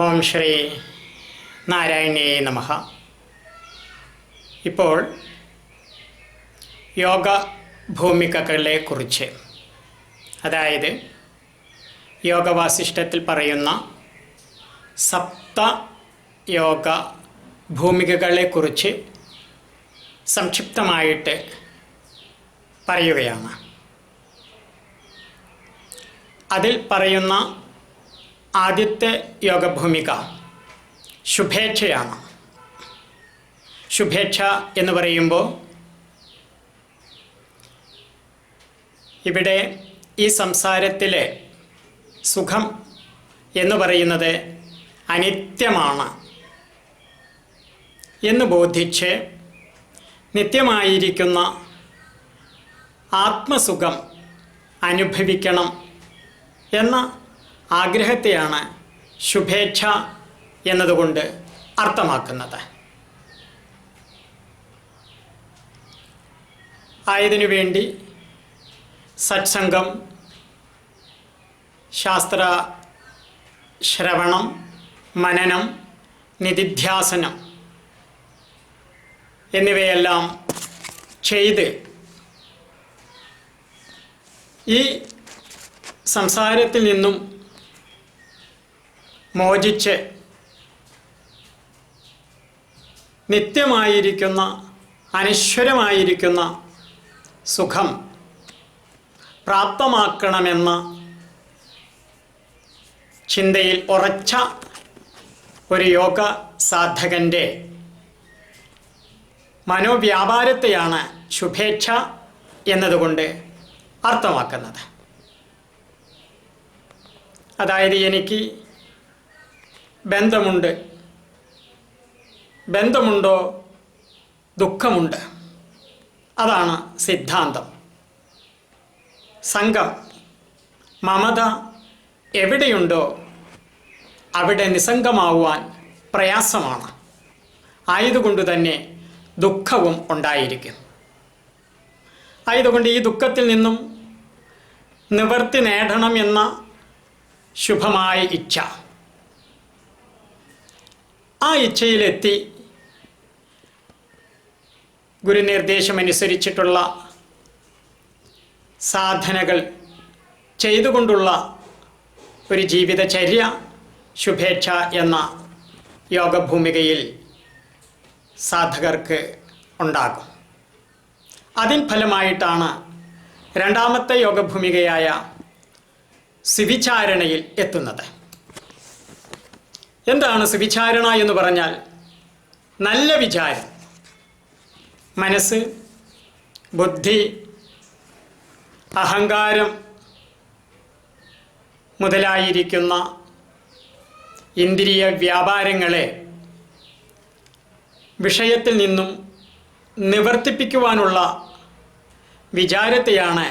ഓം ശ്രീ നാരായണേ നമഃ. ഇപ്പോൾ യോഗ ഭൂമികകളെ കുറിച്ച്, അതായത് യോഗവാസിഷ്ഠത്തിൽ പറയുന്ന സപ്ത യോഗ ഭൂമികകളെക്കുറിച്ച് സംക്ഷിപ്തമായിട്ട് പറയുകയാണ്. അതിൽ പറയുന്ന ആദ്യത്തെ യോഗഭൂമിക ശുഭേച്ഛയാണ്. ശുഭേച്ഛ എന്ന് പറയുമ്പോൾ ഇവിടെ ഈ സംസാരത്തിലെ സുഖം എന്ന് പറയുന്നത് അനിത്യമാണ് എന്ന് ബോധിച്ച് നിത്യമായിരിക്കുന്ന ആത്മസുഖം അനുഭവിക്കണം എന്ന ആഗ്രഹത്തെയാണ് ശുഭേച്ഛ എന്നതുകൊണ്ട് അർത്ഥമാക്കുന്നത്. ആയതിനു വേണ്ടി സത്സംഗം, ശാസ്ത്ര ശ്രവണം, മനനം, നിധിധ്യാസനം എന്നിവയെല്ലാം ചെയ്ത് ഈ സംസാരത്തിൽ നിന്നും മോചിച്ച് നിത്യമായിരിക്കുന്ന അനശ്വരമായിരിക്കുന്ന സുഖം പ്രാപ്തമാക്കണമെന്ന ചിന്തയിൽ ഉറച്ച ഒരു യോഗ സാധകൻ്റെ മനോവ്യാപാരത്തെയാണ് ശുഭേച്ഛ എന്നതുകൊണ്ട് അർത്ഥമാക്കുന്നത്. അതായത് എനിക്ക് ബന്ധമുണ്ടോ ദുഃഖമുണ്ട്, അതാണ് സിദ്ധാന്തം. സംഘം, മമത എവിടെയുണ്ടോ അവിടെ നിസ്സംഗമാവുവാൻ പ്രയാസമാണ്. ആയതുകൊണ്ട് തന്നെ ദുഃഖവും ഉണ്ടായിരിക്കും. ആയതുകൊണ്ട് ഈ ദുഃഖത്തിൽ നിന്നും നിവൃത്തി നേടണം എന്ന ശുഭമായ ഇച്ഛ, ആ ഇച്ഛയിലെത്തി ഗുരുനിർദ്ദേശമനുസരിച്ചിട്ടുള്ള സാധനകൾ ചെയ്തുകൊണ്ടുള്ള ഒരു ജീവിതചര്യ ശുഭേച്ഛ എന്ന യോഗഭൂമികയിൽ സാധകർക്ക് ഉണ്ടാകും. അതിൻ ഫലമായിട്ടാണ് രണ്ടാമത്തെ യോഗഭൂമികയായ സുവിചാരണയിൽ എത്തുന്നത്. എന്താണ് സുവിചാരണ എന്ന് പറഞ്ഞാൽ? നല്ല വിചാരം, മനസ്സ്, ബുദ്ധി, അഹങ്കാരം മുതലായിരിക്കുന്ന ഇന്ദ്രിയ വ്യാപാരങ്ങളെ വിഷയത്തിൽ നിന്നും നിവർത്തിപ്പിക്കുവാനുള്ള വിചാരത്തെയാണ്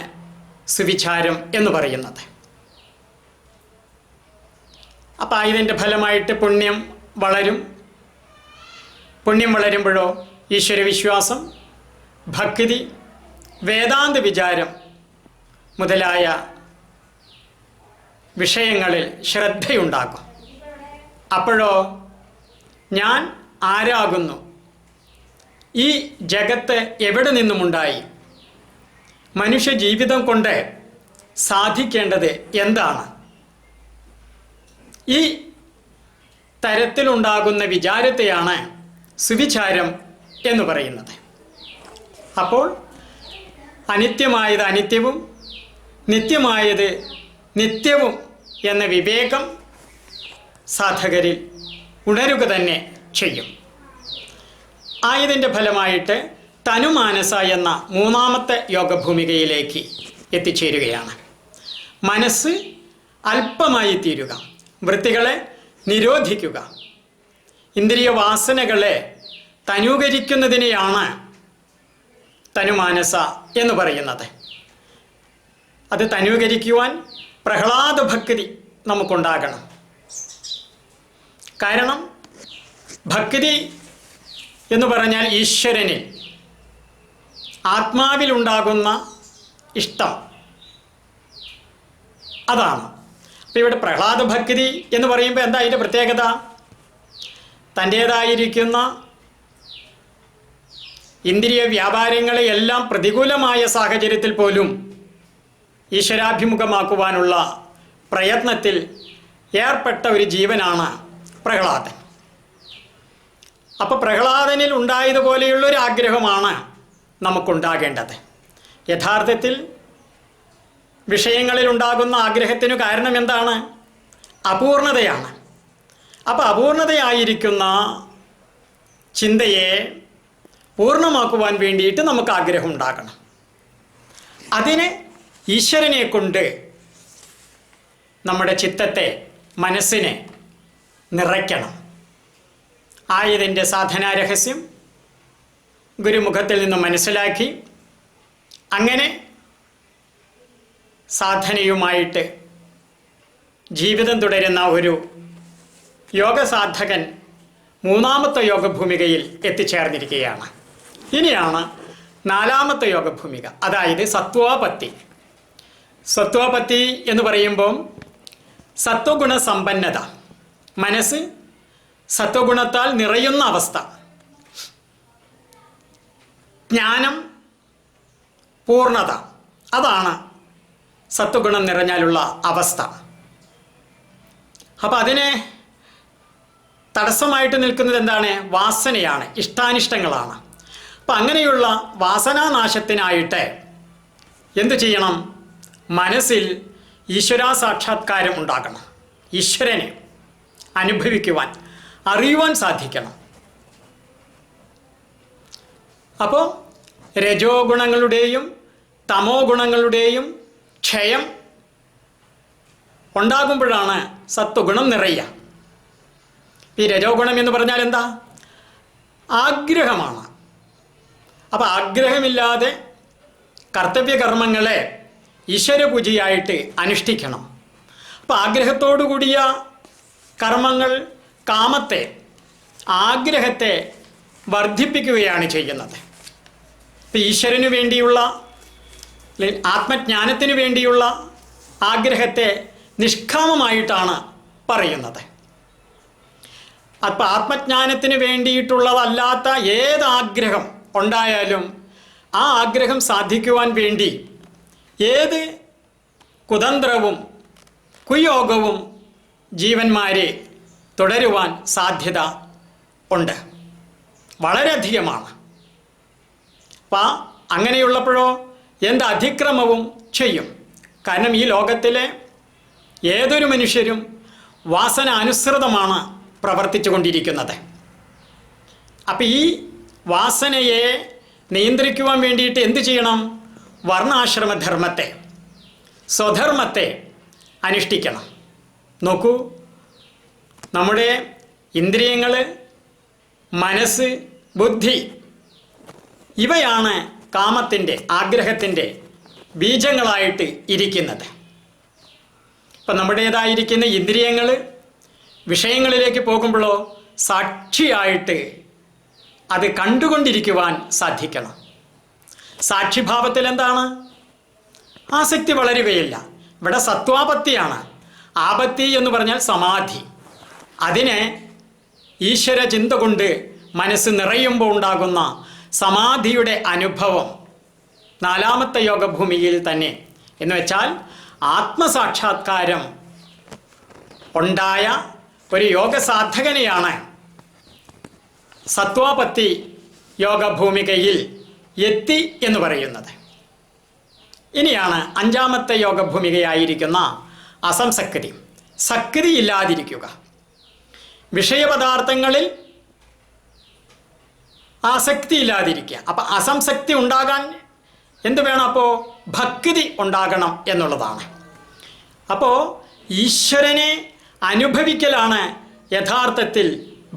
സുവിചാരം എന്ന് പറയുന്നത്. അപ്പം ഇതിൻ്റെ ഫലമായിട്ട് പുണ്യം വളരും. പുണ്യം വളരുമ്പോഴോ ഈശ്വരവിശ്വാസം, ഭക്തി, വേദാന്ത വിചാരം മുതലായ വിഷയങ്ങളിൽ ശ്രദ്ധയുണ്ടാകും. അപ്പോഴോ ഞാൻ ആരാകുന്നു, ഈ ജഗത്ത് എവിടെ നിന്നുമുണ്ടായി, മനുഷ്യ ജീവിതം കൊണ്ട് സാധിക്കേണ്ടത് എന്താണ്, ഈ തരത്തിലുണ്ടാകുന്ന വിചാരത്തെയാണ് സുവിചാരം എന്ന് പറയുന്നത്. അപ്പോൾ അനിത്യമായത് അനിത്യവും നിത്യമായത് നിത്യവും എന്ന വിവേകം സാധകരിൽ ഉണരുക തന്നെ ചെയ്യും. ആയതിൻ്റെ ഫലമായിട്ട് തനുമാനസ എന്ന മൂന്നാമത്തെ യോഗഭൂമികയിലേക്ക് എത്തിച്ചേരുകയാണ്. മനസ്സ് അല്പമായി തീരുക, വൃത്തികളെ നിരോധിക്കുക, ഇന്ദ്രിയ വാസനകളെ തനൂകരിക്കുന്നതിനെയാണ് തനുമാനസ എന്ന് പറയുന്നത്. അത് തനൂകരിക്കുവാൻ പ്രഹ്ലാദ ഭക്തി നമുക്കുണ്ടാകണം. കാരണം ഭക്തി എന്ന് പറഞ്ഞാൽ ഈശ്വരനിൽ ആത്മാവിലുണ്ടാകുന്ന ഇഷ്ടം, അതാണ്. അപ്പം ഇവിടെ പ്രഹ്ലാദ ഭക്തി എന്ന് പറയുമ്പോൾ എന്താ അതിൻ്റെ പ്രത്യേകത? തൻ്റേതായിരിക്കുന്ന ഇന്ദ്രിയ വ്യാപാരങ്ങളെയെല്ലാം പ്രതികൂലമായ സാഹചര്യത്തിൽ പോലും ഈശ്വരാഭിമുഖമാക്കുവാനുള്ള പ്രയത്നത്തിൽ ഏർപ്പെട്ട ഒരു ജീവനാണ് പ്രഹ്ലാദൻ. അപ്പോൾ പ്രഹ്ലാദനിൽ ഉണ്ടായതുപോലെയുള്ളൊരു ആഗ്രഹമാണ് നമുക്കുണ്ടാകേണ്ടത്. യഥാർത്ഥത്തിൽ വിഷയങ്ങളിൽ ഉണ്ടാകുന്ന ആഗ്രഹത്തിനു കാരണം എന്താണ്? അപൂർണതയാണ്. അപ്പോൾ അപൂർണതയായിരിക്കുന്ന ചിന്തയെ പൂർണ്ണമാക്കുവാൻ വേണ്ടിയിട്ട് നമുക്ക് ആഗ്രഹം ഉണ്ടാകണം. അതിന് ഈശ്വരനെ കൊണ്ട് നമ്മുടെ ചിത്തത്തെ, മനസ്സിനെ നിറയ്ക്കണം. ആയതിൻ്റെ സാധനാരഹസ്യം ഗുരുമുഖത്തിൽ നിന്ന് മനസ്സിലാക്കി അങ്ങനെ സാധനയുമായിട്ട് ജീവിതം തുടരുന്ന ഒരു യോഗസാധകൻ മൂന്നാമത്തെ യോഗഭൂമികയിൽ എത്തിച്ചേർന്നിരിക്കുകയാണ്. ഇനിയാണ് നാലാമത്തെ യോഗഭൂമിക, അതായത് സത്വോപത്തി. സത്വോപത്തി എന്ന് പറയുമ്പം സത്വഗുണ സമ്പന്നത, മനസ്സ് സത്വഗുണത്താൽ നിറയുന്ന അവസ്ഥ, ജ്ഞാനം, പൂർണ്ണത, അതാണ് സത്വഗുണം നിറഞ്ഞാലുള്ള അവസ്ഥ. അപ്പം അതിനെ തടസ്സമായിട്ട് നിൽക്കുന്നത് എന്താണ്? വാസനയാണ്, ഇഷ്ടാനിഷ്ടങ്ങളാണ്. അപ്പം അങ്ങനെയുള്ള വാസനാനാശത്തിനായിട്ട് എന്തു ചെയ്യണം? മനസ്സിൽ ഈശ്വരാ സാക്ഷാത്കാരം ഉണ്ടാകണം. ഈശ്വരനെ അനുഭവിക്കുവാൻ, അറിയുവാൻ സാധിക്കണം. അപ്പോൾ രജോ ഗുണങ്ങളുടെയും തമോ ഗുണങ്ങളുടെയും ക്ഷയം ഉണ്ടാകുമ്പോഴാണ് സത്വഗുണം നിറയുക. ഈ രജോ ഗുണം എന്ന് പറഞ്ഞാൽ എന്താ? ആഗ്രഹമാണ്. അപ്പം ആഗ്രഹമില്ലാതെ കർത്തവ്യകർമ്മങ്ങളെ ഈശ്വരപൂജയായിട്ട് അനുഷ്ഠിക്കണം. അപ്പം ആഗ്രഹത്തോടു കൂടിയ കർമ്മങ്ങൾ കാമത്തെ, ആഗ്രഹത്തെ വർദ്ധിപ്പിക്കുകയാണ് ചെയ്യുന്നത്. ഇപ്പം ഈശ്വരനു വേണ്ടിയുള്ള, ആത്മജ്ഞാനത്തിന് വേണ്ടിയുള്ള ആഗ്രഹത്തെ നിഷ്കാമമായിട്ടാണ് പറയുന്നത്. അപ്പം ആത്മജ്ഞാനത്തിന് വേണ്ടിയിട്ടുള്ളതല്ലാത്ത ഏതാഗ്രഹം ഉണ്ടായാലും ആ ആഗ്രഹം സാധിക്കുവാൻ വേണ്ടി ഏത് കുതന്ത്രവും കുയോഗവും ജീവന്മാരെ തുടരുവാൻ സാധ്യത ഉണ്ട്, വളരെയധികമാണ്. അപ്പം അങ്ങനെയുള്ളപ്പോഴോ എന്ത് അതിക്രമവും ചെയ്യും. കാരണം ഈ ലോകത്തിലെ ഏതൊരു മനുഷ്യരും വാസന അനുസൃതമാണ് പ്രവർത്തിച്ചു കൊണ്ടിരിക്കുന്നത്. അപ്പം ഈ വാസനയെ നിയന്ത്രിക്കുവാൻ വേണ്ടിയിട്ട് എന്തു ചെയ്യണം? വർണ്ണാശ്രമധർമ്മത്തെ, സ്വധർമ്മത്തെ അനുഷ്ഠിക്കണം. നോക്കൂ, നമ്മുടെ ഇന്ദ്രിയങ്ങൾ, മനസ്സ്, ബുദ്ധി, ഇവയാണ് കാമത്തിൻ്റെ, ആഗ്രഹത്തിൻ്റെ ബീജങ്ങളായിട്ട് ഇരിക്കുന്നത്. ഇപ്പം നമ്മുടേതായിരിക്കുന്ന ഇന്ദ്രിയങ്ങൾ വിഷയങ്ങളിലേക്ക് പോകുമ്പോഴോ സാക്ഷിയായിട്ട് അത് കണ്ടുകൊണ്ടിരിക്കുവാൻ സാധിക്കണം. സാക്ഷിഭാവത്തിൽ എന്താണ്? ആസക്തി വളരുകയില്ല. ഇവിടെ സത്വാപത്തിയാണ്. ആപത്തി എന്ന് പറഞ്ഞാൽ സമാധി. അതിനെ ഈശ്വര ചിന്ത കൊണ്ട് മനസ്സ് നിറയുമ്പോൾ ഉണ്ടാകുന്ന സമാധിയുടെ അനുഭവം നാലാമത്തെ യോഗഭൂമിയിൽ തന്നെ, എന്ന് വെച്ചാൽ ആത്മസാക്ഷാത്കാരം ഉണ്ടായ ഒരു യോഗസാധകനെയാണ് സത്വാപത്തി യോഗഭൂമികയിൽ എത്തി എന്ന് പറയുന്നത്. ഇനിയാണ് അഞ്ചാമത്തെ യോഗഭൂമികയായിരിക്കുന്ന അസംസക്തി, സക്തി ഇല്ലാതിരിക്കുക. വിഷയപദാർത്ഥങ്ങളിൽ ആസക്തി ഇല്ലാതിരിക്കുക. അപ്പം അസംസക്തി ഉണ്ടാകാൻ എന്ത് വേണം? അപ്പോൾ ഭക്തി ഉണ്ടാകണം എന്നുള്ളതാണ്. അപ്പോൾ ഈശ്വരനെ അനുഭവിക്കലാണ് യഥാർത്ഥത്തിൽ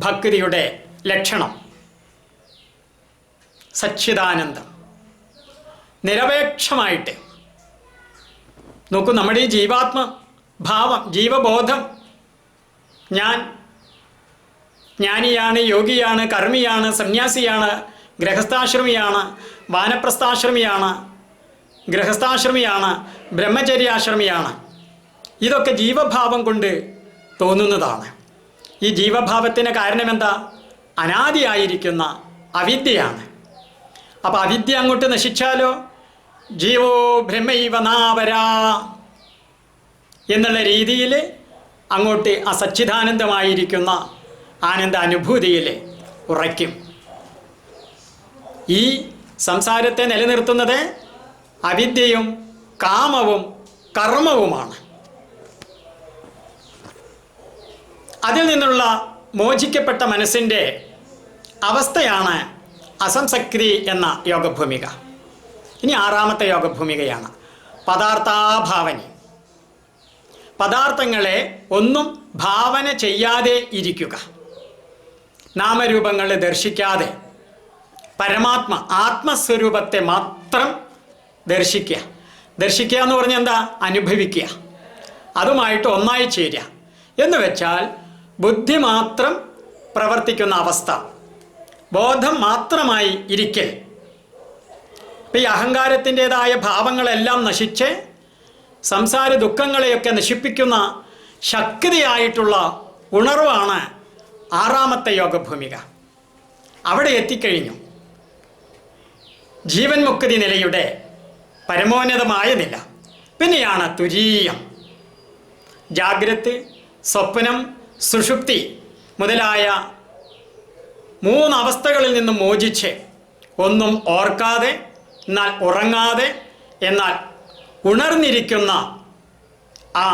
ഭക്തിയുടെ ലക്ഷണം. സച്ചിദാനന്ദം, നിരപേക്ഷമായിട്ട് നോക്കൂ. നമ്മുടെ ഈ ജീവാത്മഭാവം, ജീവബോധം, ഞാൻ ജ്ഞാനിയാണ്, യോഗിയാണ്, കർമ്മിയാണ്, സന്യാസിയാണ്, ഗൃഹസ്ഥാശ്രമിയാണ്, വാനപ്രസ്ഥാശ്രമിയാണ്, ഗൃഹസ്ഥാശ്രമിയാണ്, ബ്രഹ്മചര്യാശ്രമിയാണ്, ഇതൊക്കെ ജീവഭാവം കൊണ്ട് തോന്നുന്നതാണ്. ഈ ജീവഭാവത്തിന് കാരണമെന്താ? അനാദിയായിരിക്കുന്ന അവിദ്യയാണ്. അപ്പം അവിദ്യ അങ്ങോട്ട് നശിച്ചാലോ ജീവോ ബ്രഹ്മൈവ നാവരാ എന്നുള്ള രീതിയിൽ അങ്ങോട്ട് ആ സച്ചിദാനന്ദമായിരിക്കുന്ന ആനന്ദ അനുഭൂതിയിൽ ഉറയ്ക്കും. ഈ സംസാരത്തെ നിലനിർത്തുന്നത് അവിദ്യയും കാമവും കർമ്മവുമാണ്. അതിൽ നിന്നുള്ള മോചിക്കപ്പെട്ട മനസ്സിൻ്റെ അവസ്ഥയാണ് അസംസക്തി എന്ന യോഗഭൂമിക. ഇനി ആറാമത്തെ യോഗഭൂമികയാണ് പദാർത്ഥാഭാവനി. പദാർത്ഥങ്ങളെ ഒന്നും ഭാവന ചെയ്യാതെ ഇരിക്കുക, നാമരൂപങ്ങളെ ദർശിക്കാതെ ആത്മസ്വരൂപത്തെ മാത്രം ദർശിക്കുക. ദർശിക്കുക എന്ന് പറഞ്ഞാൽ എന്താ? അനുഭവിക്കുക, അതുമായിട്ട് ഒന്നായി ചേരുക എന്ന് വെച്ചാൽ ബുദ്ധി മാത്രം പ്രവർത്തിക്കുന്ന അവസ്ഥ, ബോധം മാത്രമായി ഇരിക്കൽ. ഇപ്പം ഈ അഹങ്കാരത്തിൻ്റെതായ ഭാവങ്ങളെല്ലാം നശിച്ച് സംസാര ദുഃഖങ്ങളെയൊക്കെ നശിപ്പിക്കുന്ന ശക്തിയായിട്ടുള്ള ഉണർവാണ് ആറാമത്തെ യോഗഭൂമിക. അവിടെ എത്തിക്കഴിഞ്ഞു. ജീവൻ മുക്തി നിലയുടെ പരമോന്നതമായ നില. പിന്നെയാണ് തുരീയം. ജാഗ്രത്, സ്വപ്നം, സുഷുപ്തി മുതലായ 3 അവസ്ഥകളിൽ നിന്നും മോചിച്ച് ഒന്നും ഓർക്കാതെ എന്നാൽ ഉറങ്ങാതെ എന്നാൽ ഉണർന്നിരിക്കുന്ന ആ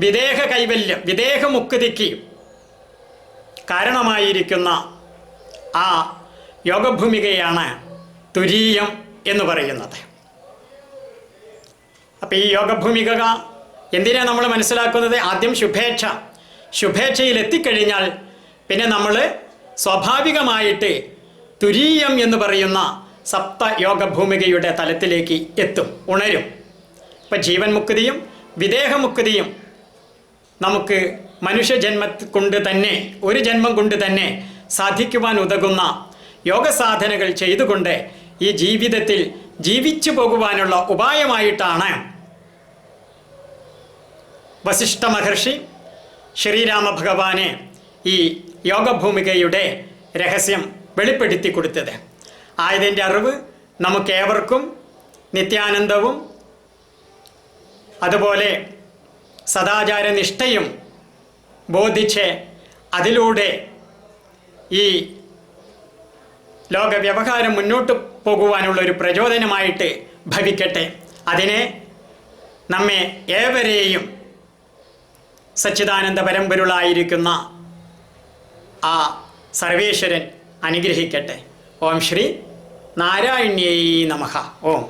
വിദേഹ കൈവല്യം, വിദേഹമുക്തിക്ക് കാരണമായിരിക്കുന്ന ആ യോഗഭൂമികയാണ് തുരീയം എന്ന് പറയുന്നത്. അപ്പം ഈ യോഗഭൂമിക എന്തിനാണ് നമ്മൾ മനസ്സിലാക്കുന്നത്? ആദ്യം ശുഭേച്ഛയിൽ എത്തിക്കഴിഞ്ഞാൽ പിന്നെ നമ്മൾ സ്വാഭാവികമായിട്ട് തുരീയം എന്ന് പറയുന്ന സപ്ത യോഗഭൂമികയുടെ തലത്തിലേക്ക് എത്തും, ഉണരും. ഇപ്പം ജീവൻ മുക്തിയും വിദേഹമുക്തിയും നമുക്ക് മനുഷ്യജന്മം കൊണ്ട് തന്നെ, ഒരു ജന്മം കൊണ്ട് തന്നെ സാധിക്കുവാൻ ഉതകുന്ന യോഗസാധനകൾ ചെയ്തുകൊണ്ട് ഈ ജീവിതത്തിൽ ജീവിച്ചു പോകുവാനുള്ള ഉപായമായിട്ടാണ് വസിഷ്ഠ മഹർഷി ശ്രീരാമ ഭഗവാനെ ഈ യോഗഭൂമികയുടെ രഹസ്യം വെളിപ്പെടുത്തി കൊടുത്തത്. ആയതിൻ്റെ അറിവ് നമുക്കേവർക്കും നിത്യാനന്ദവും അതുപോലെ സദാചാരനിഷ്ഠയും ബോധിച്ച് അതിലൂടെ ഈ ലോക വ്യവഹാരം മുന്നോട്ട് പോകുവാനുള്ള ഒരു പ്രചോദനമായിട്ട് ഭവിക്കട്ടെ. അതിനെ നമ്മെ ഏവരെയും സച്ചിദാനന്ദ പരമ്പൊരുളായിരിക്കുന്ന ആ സർവേശ്വരൻ അനുഗ്രഹിക്കട്ടെ. ഓം ശ്രീ നാരായണ്യൈ നമഃ. ഓം.